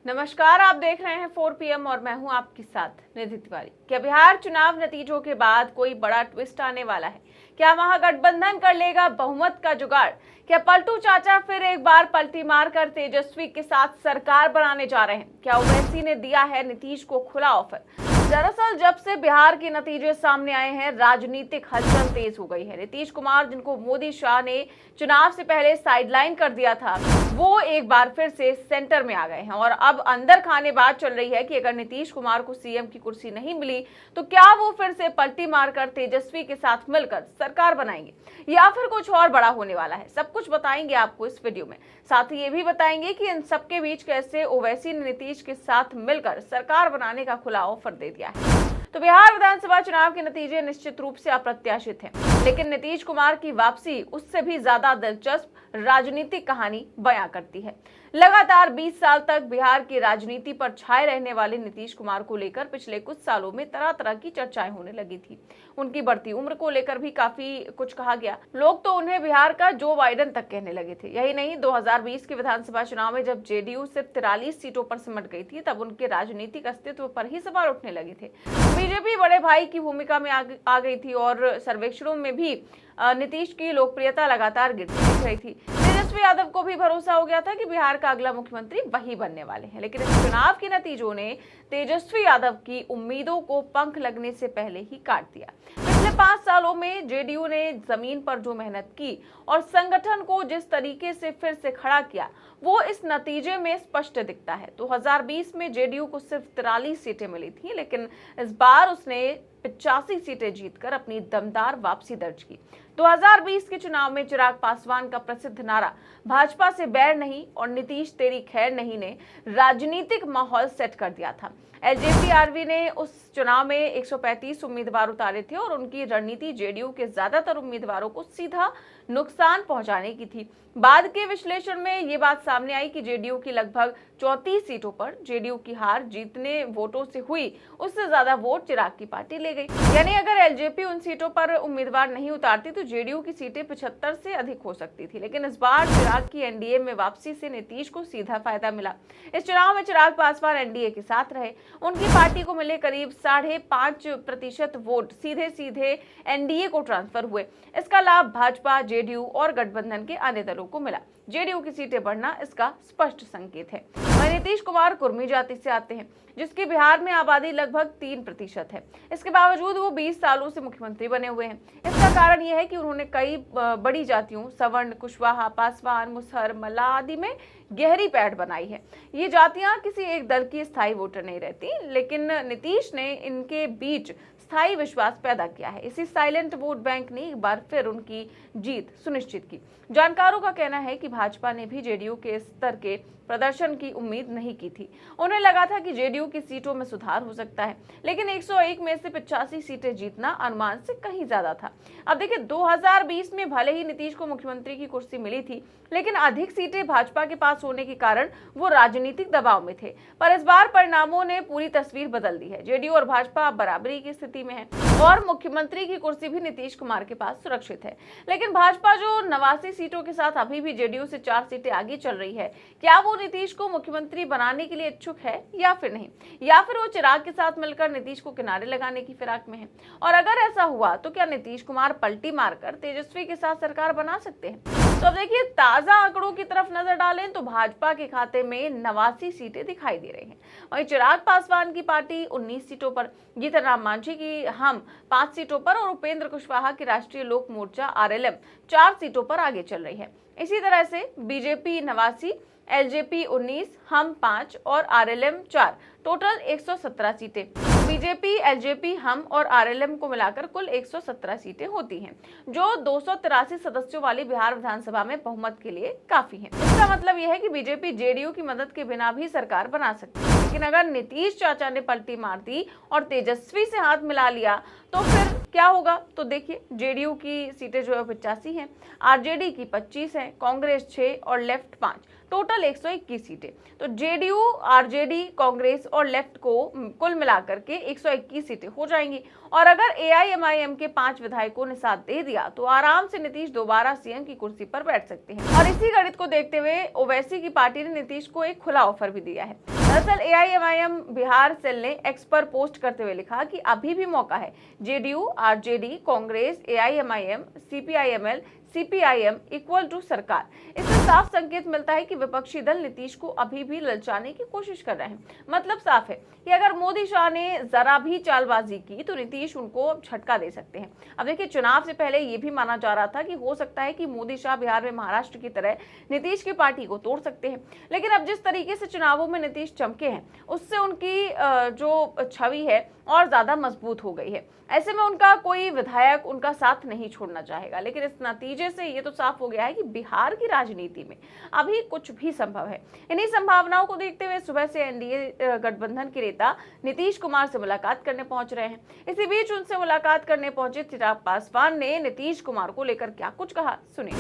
नमस्कार, आप देख रहे हैं 4 PM और मैं हूं आपके साथ निधि तिवारी। क्या बिहार चुनाव नतीजों के बाद कोई बड़ा ट्विस्ट आने वाला है? क्या महागठबंधन कर लेगा बहुमत का जुगाड़? क्या पलटू चाचा फिर एक बार पलटी मारकर तेजस्वी के साथ सरकार बनाने जा रहे हैं? क्या ओवैसी ने दिया है नीतीश को खुला ऑफर? दरअसल जब से बिहार के नतीजे सामने आए हैं, राजनीतिक हलचल तेज हो गई है। नीतीश कुमार, जिनको मोदी शाह ने चुनाव से पहले साइडलाइन कर दिया था, वो एक बार फिर से सेंटर में आ गए हैं और अब अंदर खाने बात चल रही है कि अगर नीतीश कुमार को सीएम की कुर्सी नहीं मिली तो क्या वो फिर से पलटी मारकर तेजस्वी के साथ मिलकर सरकार बनाएंगे या फिर कुछ और बड़ा होने वाला है। सब कुछ बताएंगे आपको इस वीडियो में। साथ ही ये भी बताएंगे कि इन सबके बीच कैसे ओवैसी ने नीतीश के साथ मिलकर सरकार बनाने का खुला ऑफर दे दिया है। तो बिहार विधानसभा चुनाव के नतीजे निश्चित रूप से अप्रत्याशित हैं, लेकिन नीतीश कुमार की वापसी उससे भी ज्यादा दिलचस्प राजनीतिक कहानी बयां करती है। लगातार 20 साल तक बिहार की राजनीति पर छाए रहने वाले नीतीश कुमार को लेकर पिछले कुछ सालों में तरह तरह की चर्चाएं होने लगी थी। उनकी बढ़ती उम्र को लेकर भी काफी कुछ कहा गया। लोग तो उन्हें बिहार का जो बाइडन तक कहने लगे थे। यही नहीं, 2020 के विधानसभा चुनाव में जब जेडीयू सिर्फ 43 सीटों पर सिमट गई थी, तब उनके राजनीतिक अस्तित्व पर ही सवाल उठने लगे थे। बीजेपी बड़े भाई की भूमिका में आ गई थी और सर्वेक्षणों में भी नीतीश की लोकप्रियता लगातार गिरती दिख रही थी। तेजस्वी यादव को भी भरोसा हो गया था कि बिहार का अगला मुख्यमंत्री वही बनने वाले हैं, लेकिन इस चुनाव के नतीजों ने तेजस्वी यादव की उम्मीदों को पंख लगने से पहले ही काट दिया। पिछले 5 सालों में जेडीयू ने जमीन पर जो मेहनत की और संगठन को जिस तरीके से फिर से खड़ा किया, वो इस नतीजे में स्पष्ट दिखता है। 2020 में जेडीयू को सिर्फ 43 सीटें मिली थी, लेकिन इस बार उसने 85 सीटें जीतकर अपनी दमदार वापसी दर्ज की। 2020 के चुनाव में चिराग पासवान का प्रसिद्ध नारा भाजपा से बैर नहीं और नीतीश तेरी खैर नहीं ने राजनीतिक माहौल सेट कर दिया था। एलजेपी-आरवी ने उस चुनाव में 135 उम्मीदवार उतारे थे और उनकी रणनीति जेडीयू के ज्यादातर उम्मीदवारों को सीधा नुकसान पहुंचाने की थी। बाद के विश्लेषण में ये बात सामने आई कि जेडीयू की लगभग 34 सीटों पर जेडीयू की हार जितने वोटों से हुई, उससे ज्यादा वोट चिराग की पार्टी ले गई। यानी अगर एलजेपी उन सीटों पर उम्मीदवार नहीं उतारती तो जेडीयू की सीटें 75 से अधिक हो सकती थी। लेकिन इस बार चिराग की एनडीए में वापसी से नीतीश को सीधा फायदा मिला। इस चुनाव में चिराग पासवान एनडीए के साथ रहे। उनकी पार्टी को मिले करीब 5.5% वोट सीधे एनडीए को ट्रांसफर हुए। इसका लाभ भाजपा, जेडीयू और गठबंधन के अन्य दलों को मिला। जेडीयू की सीटें बढ़ना इसका स्पष्ट संकेत है। नीतीश कुमार कुर्मी जाति से आते हैं, जिसकी बिहार में आबादी लगभग 3% है। इसके बावजूद वो 20 सालों से मुख्यमंत्री बने हुए हैं। इसका कारण यह है कि उन्होंने कई बड़ी जातियों सवर्ण, कुशवाहा, पासवान, मुसहर, मल्ला आदि में गहरी पैठ बनाई है। ये जातियां किसी एक दल की स्थायी वोटर नहीं रहती, लेकिन नीतीश ने इनके बीच स्थायी विश्वास पैदा किया है। इसी साइलेंट वोट बैंक ने एक बार फिर उनकी जीत सुनिश्चित की। जानकारों का कहना है कि भाजपा ने भी जेडीयू के स्तर के प्रदर्शन की उम्मीद नहीं की थी। उन्हें लगा था कि जेडीयू की सीटों में सुधार हो सकता है, लेकिन 101 में से 85 सीटें जीतना अनुमान से कहीं ज्यादा था। अब देखिए, 2020 में भले ही नीतीश को मुख्यमंत्री की कुर्सी मिली थी, लेकिन अधिक सीटें भाजपा के पास होने के कारण वो राजनीतिक दबाव में थे। पर इस बार परिणामों ने पूरी तस्वीर बदल दी है। जेडीयू और भाजपा बराबरी की स्थिति में है और मुख्यमंत्री की कुर्सी भी नीतीश कुमार के पास सुरक्षित है। लेकिन भाजपा जो 89 सीटों के साथ अभी भी जेडीयू से 4 सीटें आगे चल रही है, क्या वो नीतीश को मुख्यमंत्री बनाने के लिए इच्छुक है या फिर नहीं, या फिर वो चिराग के साथ मिलकर नीतीश को किनारे लगाने की फिराक में है? और अगर ऐसा हुआ तो क्या नीतीश कुमार पलटी मारकर तेजस्वी के साथ सरकार बना सकते हैं? तो अब देखिए, ताजा आंकड़ों की तरफ नजर डालें तो भाजपा के खाते में 89 सीटें दिखाई दे रही हैं। वहीं चिराग पासवान की पार्टी 19 सीटों पर, जीतन राम मांझी की हम 5 सीटों पर और उपेंद्र कुशवाहा की राष्ट्रीय लोक मोर्चा आरएलएम 4 सीटों पर आगे चल रही है। इसी तरह से बीजेपी 89, एलजेपी 19, हम 5 और आरएलएम 4, टोटल 117 सीटें। बीजेपी, एलजेपी, हम और आरएलएम को मिलाकर कुल 117 सीटें होती हैं, जो 283 सदस्यों वाली बिहार विधानसभा में बहुमत के लिए काफी है। इसका मतलब यह है कि बीजेपी जेडीयू की मदद के बिना भी सरकार बना सकती है। लेकिन अगर नीतीश चाचा ने पलटी मार दी और तेजस्वी से हाथ मिला लिया तो फिर क्या होगा? तो देखिए, जेडीयू की सीटें जो है 85 हैं, आरजेडी की 25 हैं, कांग्रेस 6 और लेफ्ट 5, टोटल 121 सीटें। तो जेडीयू, आरजेडी, कांग्रेस और लेफ्ट को कुल मिलाकर के 121 सीटें हो जाएंगी। और अगर एआईएमआईएम के 5 विधायकों ने साथ दे दिया तो आराम से नीतीश दोबारा सीएम की कुर्सी पर बैठ सकते हैं। और इसी गणित को देखते हुए ओवैसी की पार्टी ने नीतीश को एक खुला ऑफर भी दिया है। दरअसल एआईएमआईएम बिहार सेल ने एक्स पर पोस्ट करते हुए लिखा कि अभी भी मौका है। JDU, RJD, Congress, AIMIM, CPIML, CPIM equal to सरकार। इससे साफ संकेत मिलता है कि विपक्षी दल नीतीश को अभी भी ललचाने की कोशिश कर रहे हैं। मतलब साफ है कि अगर मोदी शाह ने जरा भी चालबाजी की तो नीतीश उनको झटका दे सकते हैं। अब देखिए, चुनाव से पहले ये भी माना जा रहा था कि हो सकता है कि मोदी शाह बिहार में महाराष्ट्र की तरह नीतीश की पार्टी को तोड़ सकते हैं। लेकिन अब जिस तरीके से चुनावों में नीतीश चमके हैं, उससे उनकी जो छवि है और ज्यादा मजबूत हो गई है। ऐसे में उनका कोई विधायक उनका साथ नहीं छोड़ना चाहेगा। लेकिन इस नतीजे से ये तो साफ हो गया है कि बिहार की राजनीति में अभी कुछ भी संभव है। इन्हीं संभावनाओं को देखते हुए सुबह से एनडीए गठबंधन के नेता नीतीश कुमार से मुलाकात करने पहुंच रहे हैं। इसी बीच उनसे मुलाकात करने पहुंचे चिराग पासवान ने नीतीश कुमार को लेकर क्या कुछ कहा, सुनिए।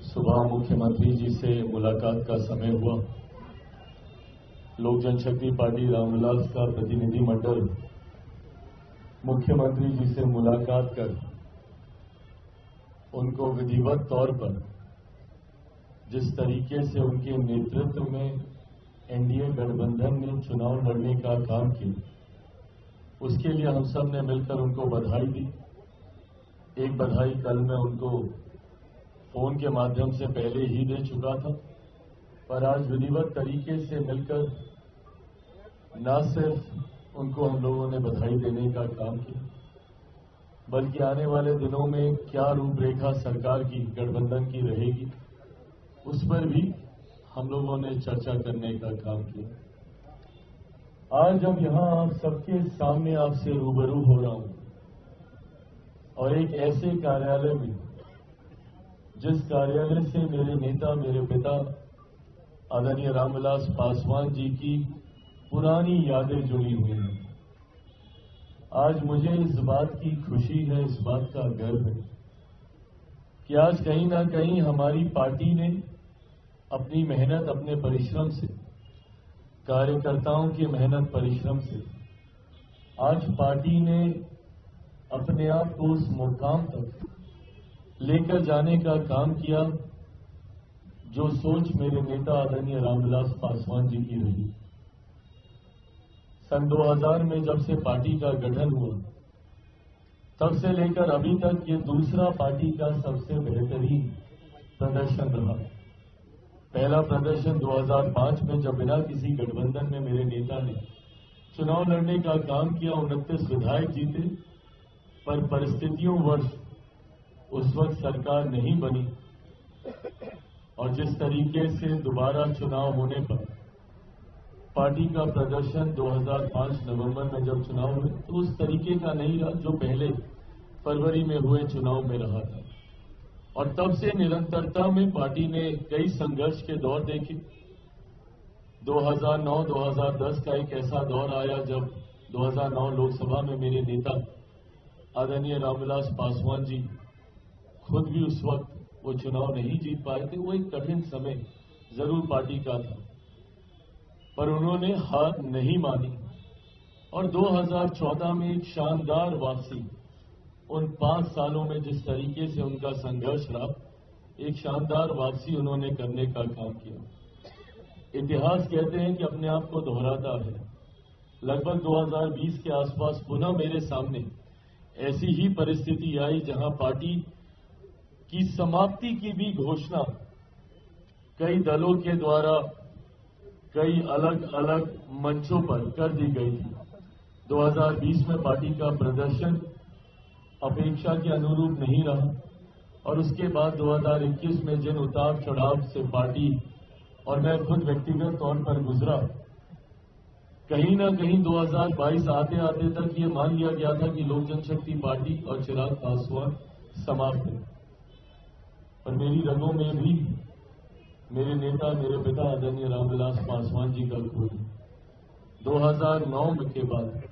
सुबह मुख्यमंत्री जी से मुलाकात का समय हुआ। लोक जनशक्ति पार्टी रामविलास का प्रतिनिधि मंडल मुख्यमंत्री जी से मुलाकात कर उनको विधिवत तौर पर जिस तरीके से उनके नेतृत्व में एनडीए गठबंधन ने चुनाव लड़ने का काम किया, उसके लिए हम सब ने मिलकर उनको बधाई दी। एक बधाई कल मैं उनको फोन के माध्यम से पहले ही दे चुका था, पर आज विधिवत तरीके से मिलकर न सिर्फ उनको हम लोगों ने बधाई देने का काम किया, बल्कि आने वाले दिनों में क्या रूपरेखा सरकार की गठबंधन की रहेगी, उस पर भी हम लोगों ने चर्चा करने का काम किया। आज जब यहां आप सबके सामने आपसे रूबरू हो रहा हूं और एक ऐसे कार्यालय में, जिस कार्यालय से मेरे नेता, मेरे पिता आदरणीय रामविलास पासवान जी की पुरानी यादें जुड़ी हुई हैं, आज मुझे इस बात की खुशी है, इस बात का गर्व है कि आज कहीं ना कहीं हमारी पार्टी ने अपनी मेहनत, अपने परिश्रम से, कार्यकर्ताओं की मेहनत परिश्रम से आज पार्टी ने अपने आप को उस मुकाम तक लेकर जाने का काम किया जो सोच मेरे नेता आदरणीय रामविलास पासवान जी की रही। सन 2000 में जब से पार्टी का गठन हुआ, तब से लेकर अभी तक ये दूसरा पार्टी का सबसे बेहतरीन प्रदर्शन रहा। पहला प्रदर्शन 2005 में जब बिना किसी गठबंधन में मेरे नेता ने चुनाव लड़ने का काम किया, 29 विधायक जीते, पर परिस्थितियों वर्ष उस वक्त सरकार नहीं बनी और जिस तरीके से दोबारा चुनाव होने पर पार्टी का प्रदर्शन 2005 नवंबर में जब चुनाव हुए तो उस तरीके का नहीं रहा जो पहले फरवरी में हुए चुनाव में रहा था। और तब से निरंतरता में पार्टी ने कई संघर्ष के दौर देखे। 2009-2010 का एक ऐसा दौर आया जब 2009 लोकसभा में मेरे नेता आदरणीय रामविलास पासवान जी खुद भी उस वक्त वो चुनाव नहीं जीत पाए थे। वो एक कठिन समय जरूर पार्टी का था, पर उन्होंने हार नहीं मानी और 2014 में एक शानदार वापसी, उन 5 सालों में जिस तरीके से उनका संघर्ष रहा, एक शानदार वापसी उन्होंने करने का काम किया। इतिहास कहते हैं कि अपने आप को दोहराता है। लगभग 2020 के आसपास पुनः मेरे सामने ऐसी ही परिस्थिति आई जहां पार्टी की समाप्ति की भी घोषणा कई दलों के द्वारा कई अलग अलग मंचों पर कर दी गई थी। 2020 में पार्टी का प्रदर्शन अपेक्षा के अनुरूप नहीं रहा और उसके बाद 2021 में जिन उतार चढ़ाव से पार्टी और मैं खुद व्यक्तिगत तौर पर गुजरा, कहीं ना कहीं 2022 आते आते तक ये मान लिया गया था कि लोक जनशक्ति पार्टी और चिराग पासवान समाप्त है। पर मेरी रगों में भी मेरे नेता, मेरे पिता आदरणीय रामविलास पासवान जी का खून। 2009 के बाद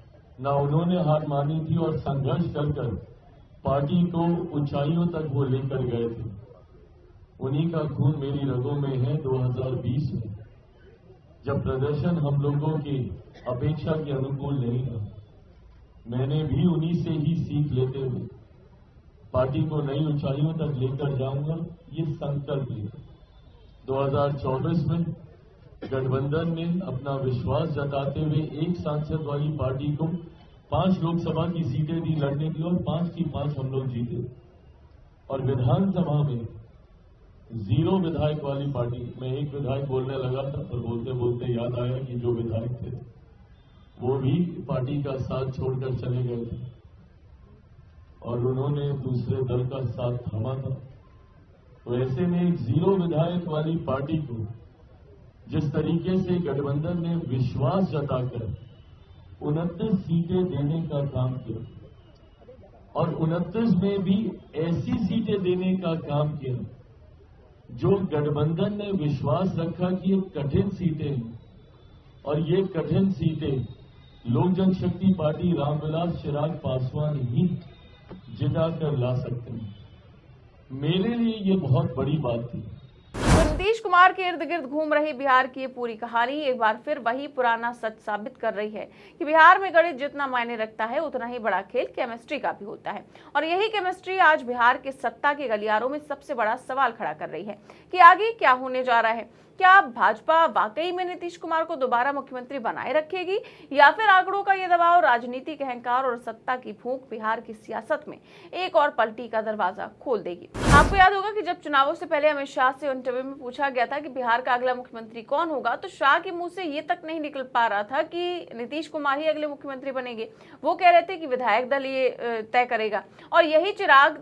ना उन्होंने हार मानी थी और संघर्ष कर पार्टी को ऊंचाइयों तक वो लेकर गए थे। उन्हीं का खून मेरी रगों में है। 2020 में जब प्रदर्शन हम लोगों की अपेक्षा के अनुकूल नहीं रहा, मैंने भी उन्हीं से ही सीख लेते हुए पार्टी को नई ऊंचाइयों तक लेकर जाऊंगा, ये संकल्प लिया। 2024 में गठबंधन ने अपना विश्वास जताते हुए एक सांसद वाली पार्टी को 5 लोकसभा की सीटें दी लड़ने की और 5 की 5 हम लोग जीते। और विधानसभा में 0 विधायक वाली पार्टी, मैं एक विधायक बोलने लगा था और बोलते बोलते याद आया कि जो विधायक थे वो भी पार्टी का साथ छोड़कर चले गए थे और उन्होंने दूसरे दल का साथ थामा था। तो ऐसे में एक 0 विधायक वाली पार्टी को जिस तरीके से गठबंधन ने विश्वास जताकर 29 सीटें देने का काम किया और 29 में भी ऐसी सीटें देने का काम किया जो गठबंधन ने विश्वास रखा कि ये कठिन सीटें हैं और ये कठिन सीटें लोक जनशक्ति पार्टी रामविलास चिराग पासवान ही जिता कर ला सकते हैं। मेरे लिए ये बहुत बड़ी बात थी। तो नीतीश कुमार के इर्द गिर्द घूम रही बिहार की ये पूरी कहानी एक बार फिर वही पुराना सच साबित कर रही है कि बिहार में गणित जितना मायने रखता है उतना ही बड़ा खेल केमिस्ट्री का भी होता है। और यही केमिस्ट्री आज बिहार के सत्ता के गलियारों में सबसे बड़ा सवाल खड़ा कर रही है कि आगे क्या होने जा रहा है। क्या भाजपा वाकई में नीतीश कुमार को दोबारा मुख्यमंत्री बनाए रखेगी या फिर आंकड़ों का ये दबाव, राजनीतिक अहंकार और सत्ता की भूख बिहार की सियासत में एक और पलटी का दरवाजा खोल देगी। आपको याद होगा कि जब चुनावों से पहले अमित शाह से इंटरव्यू में पूछा गया था कि बिहार का अगला मुख्यमंत्री कौन होगा, तो शाह के मुंह से ये तक नहीं निकल पा रहा था कि नीतीश कुमार ही अगले मुख्यमंत्री बनेंगे। वो कह रहे थे कि विधायक दल ये तय करेगा और यही चिराग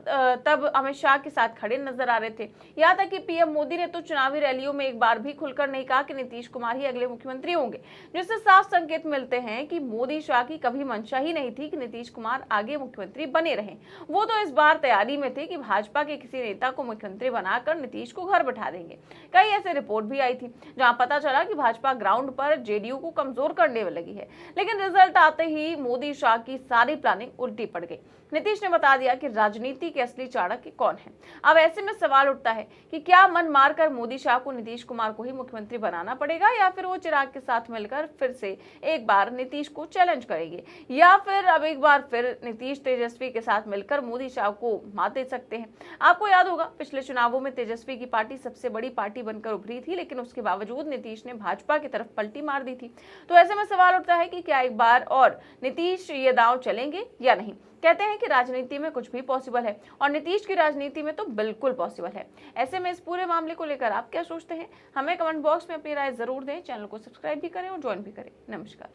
तब अमित शाह के साथ खड़े नजर आ रहे थे। यहाँ तक कि पीएम मोदी ने तो चुनावी रैलियों में एक बार भी खुलकर नहीं कहा कि नीतीश कुमार ही अगले मुख्यमंत्री होंगे, जिससे साफ संकेत मिलते हैं कि मोदी शाह की कभी मंशा ही नहीं थी कि नीतीश कुमार आगे मुख्यमंत्री बने रहें। वो तो इस बार तैयारी में थे कि भाजपा के किसी नेता को मुख्यमंत्री बनाकर नीतीश को घर बैठा देंगे। कई ऐसे रिपोर्ट भी आई थी जहां पता चला कि भाजपा ग्राउंड पर जेडीयू को कमजोर करने में लगी है, लेकिन रिजल्ट आते ही मोदी शाह की सारी प्लानिंग उल्टी पड़ गई। नीतीश ने बता दिया कि राजनीति के असली चाणक्य कौन है। अब ऐसे में सवाल उठता है कि क्या मन मारकर मोदी शाह को नीतीश कुमार को ही मुख्यमंत्री बनाना पड़ेगा या फिर वो चिराग के साथ मिलकर फिर से एक बार नीतीश को चैलेंज करेंगे, या फिर अब एक बार फिर नीतीश तेजस्वी के साथ मिलकर मोदी शाह को मात दे सकते हैं। आपको याद होगा पिछले चुनावों में तेजस्वी की पार्टी सबसे बड़ी पार्टी बनकर उभरी थी, लेकिन उसके बावजूद नीतीश ने भाजपा की तरफ पलटी मार दी थी। तो ऐसे में सवाल उठता है कि क्या एक बार और नीतीश ये दांव चलेंगे या नहीं। कहते हैं कि राजनीति में कुछ भी पॉसिबल है और नीतीश की राजनीति में तो बिल्कुल पॉसिबल है। ऐसे में इस पूरे मामले को लेकर आप क्या सोचते हैं, हमें कमेंट बॉक्स में अपनी राय जरूर दें। चैनल को सब्सक्राइब भी करें और ज्वाइन भी करें। नमस्कार।